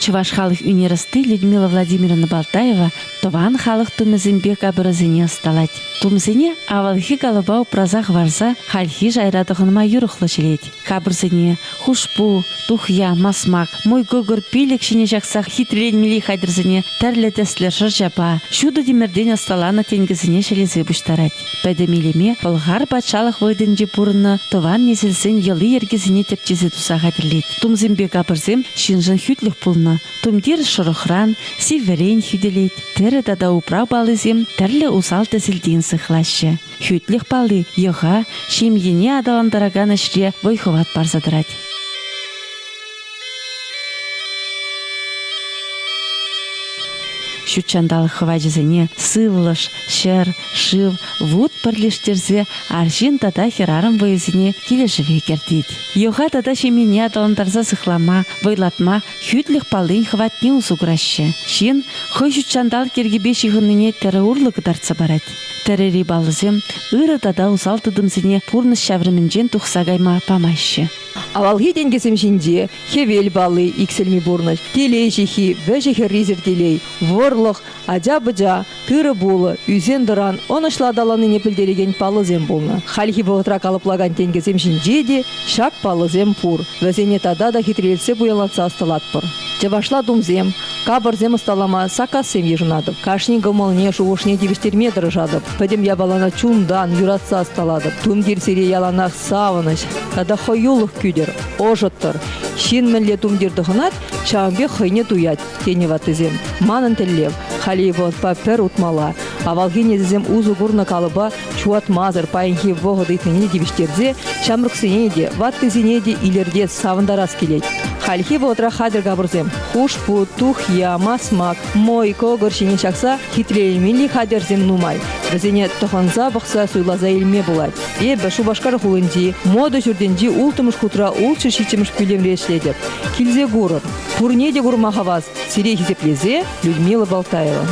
Чуваш халық университеты Людмила Владимировна Балтаева тован халық тумызынбек образыне сталать. Тумзыне авалхи голубау празах варза хальхи жайрадығыныма юрықлы жилет. Кабырзыне хушпу, тухя, масмак, мой гогор пилек шине жақсақ хитрленмели хайдырзыне тәрлі дәслер жыржаба. Шуды демерден асталана тенгізіне шелезе бұштарать. Бәдемелеме бұлғар батшалық войдынже бұрыны тован незілсін елы ергізіне тепчезе тусаға дірлет. Тумзынбек абырзым шинжын хүтлік пулны. Тумдир шұрықран, северен хүделет. Тәрі дада упрау балызем тәрлі усал тәсілден сықлашы. Хүтлік балы еға, шемьене адаландараган ішре войховат барзадырать. Шучандалы хважызыне сывлыш, шер, шыв, вуд пірлештерзе аршин тада херарым войызыне кележіве кердет. Йоға тада шемене адаландарза сықлама, вайлатма, хүтлік палын хватне усуграшы. Шин хой шучандал кергебе шиғыныне тәрі урлығы дарца барад. Тәрі балызым, ұры тада усал тыдымзыне пурныс шаврымінжен тұқсагайма памайшы. Авалги денгесем жинде, хевел балы, икселми бурныш, телей жихи, вәжехер ризер телей, ворлық, адя-быджа, тыры болы, үзен дыран, онышладаланы непілдереген палызем болны. Хальхи бұғытра қалыплаган тенгесем жинде де, шак палызем пур, вәзене тада да хитрелсе буяланса асталат пыр. Жабашла думзем, кабырзем асталама сакасем ежынадып, кашни гымылне шуғышне дебіштерме дырыжадып, пәдем ябалана чундан юратса асталадып, тумдер сере яланақ савыныш, тада хойулық күдер, ожыттыр. Шин мінле тумдер дұғынат, чамбе хыйне туят, теневатызем. Манын тіллев, халиево отпа пір утмала. Авалген езізем узу гурна калыба, чуат мазыр пайынхи вғыдытныне дебіштерзе, чамрықсыне де, ваттызіне де илерде савындарас келет. Хальхи отра хадыр габырзем. Хушпу, тухя, масмак, мой когыр шине шақса, хитрелмели хадырзем нумай. Бізіне тұханза бұқса суйлаза елме болад. Бәшу башқар хулынди, мода жүрденди ултымыш хутра улчы шичімыш пүлемре ешледіп. Килзе гурыр. Пурне де гурмахаваз. Сирей хизеплезе Людмила Балтаева.